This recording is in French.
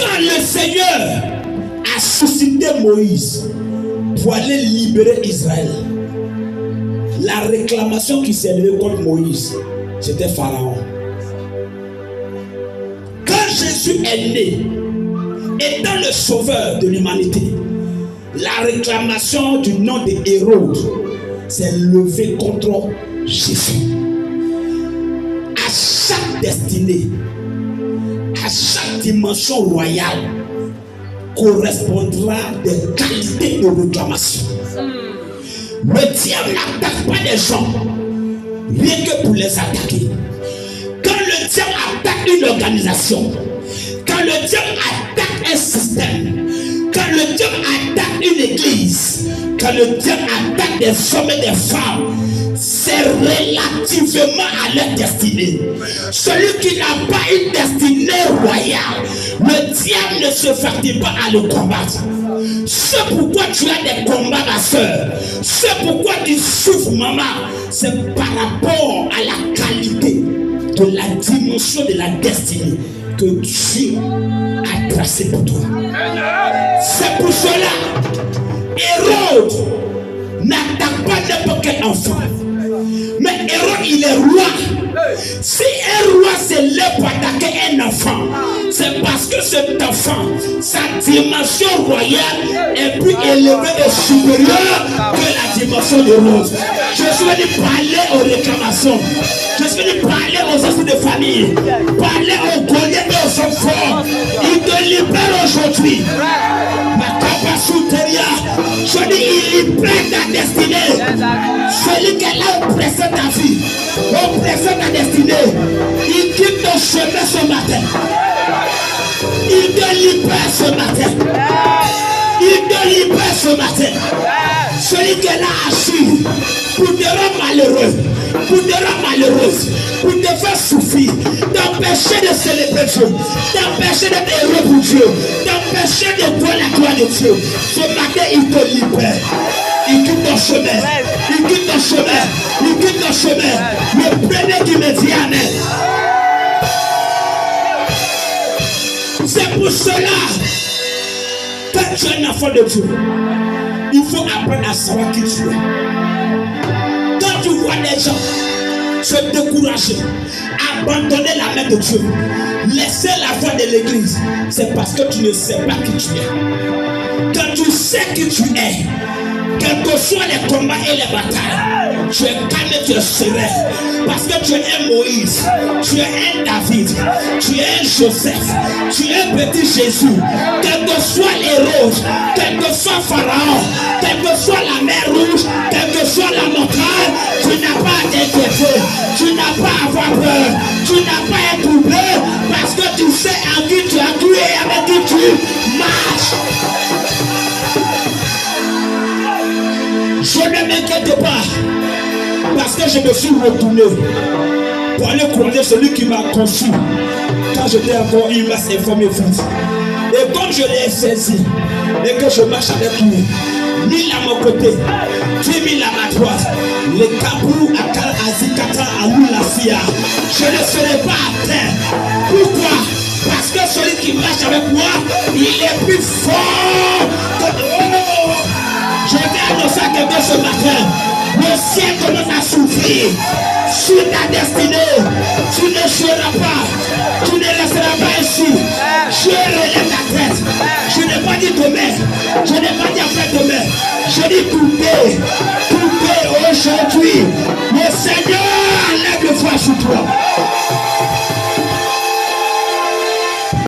Quand le Seigneur a suscité Moïse pour aller libérer Israël, la réclamation qui s'est levée contre Moïse, c'était Pharaon. Quand Jésus est né, étant le sauveur de l'humanité, la réclamation du nom de Hérode s'est levée contre Jésus. À chaque destinée, à chaque dimension royale, correspondra des qualités de réclamation. Le diable n'attaque pas les gens rien que pour les attaquer. Quand le diable attaque une organisation, quand le diable attaque un système, quand le diable attaque une église, quand le diable attaque des hommes et des femmes, c'est relativement à leur destinée. Celui qui n'a pas une destinée royale, le diable ne se fatigue pas à le combattre. C'est pourquoi tu as des combats, ma soeur. C'est pourquoi tu souffres, maman. C'est par rapport à la qualité de la dimension de la destinée que Dieu a tracé pour toi. C'est pour cela, Hérode n'attaque pas n'importe quel enfant. Mais Hérode, il est roi. Si un roi se lève pour attaquer un enfant, c'est parce que cet enfant, sa dimension royale est plus élevée et supérieure que la dimension de Rose. Je suis venu parler aux réclamations. Je suis venu parler aux esprits de famille. Parler aux Goliaths et aux hommes forts. Il te libère aujourd'hui. Ma capacité, je dis, il libère ta destinée. Celui qui est là oppressé ta vie, oppressé ta destinée, il quitte ton chemin ce matin. Il te libère ce matin. Il te libère ce matin. Celui qui est là assis pour te rendre malheureux, pour te rendre malheureuse, pour te faire souffrir, t'empêcher de célébrer Dieu, t'empêcher d'être heureux pour Dieu, t'empêcher de voir la gloire de Dieu. Ce matin, il te libère. Il quitte ton chemin. Il quitte ton chemin. Il quitte ton chemin. Le premier qui me vient en aide. C'est pour cela que tu es un enfant de Dieu. Il faut apprendre à savoir qui tu es. Quand tu vois des gens se décourager, abandonner la main de Dieu, laisser la voie de l'église, c'est parce que tu ne sais pas qui tu es. Quand tu sais qui tu es, quels que soient les combats et les batailles, tu es calme, tu es serein. Parce que tu es un Moïse, tu es un David, tu es un Joseph, tu es un petit Jésus. Quel que soit l'Hérode, quel que soit Pharaon, quel que soit la mer rouge, quelle que soit la montagne, tu n'as pas à t'inquiéter, tu n'as pas à avoir peur, tu n'as pas à être troublé, parce que tu sais en qui tu as cru et avec qui tu marches. Je ne m'inquiète pas, parce que je me suis retourné pour aller croiser celui qui m'a conçu. Quand j'étais encore, il m'a informé fils. Et comme je l'ai saisi et que je marche avec lui, 1000 à mon côté, 10 000 à ma droite, les Kabrou, Akal, Azikata, Alou, Lassia, je ne serai pas à terre. Pourquoi? Parce que celui qui marche avec moi, il est plus fort que... Je vais annoncer à quelqu'un ce matin. Le ciel commence à souffrir sur ta destinée. Tu ne seras pas. Tu ne resteras pas ici. Je relève ta tête. Je n'ai pas dit demain. Je n'ai pas dit après-demain. Je dis coupez. Coupez aujourd'hui. Le Seigneur lève le froid sur toi.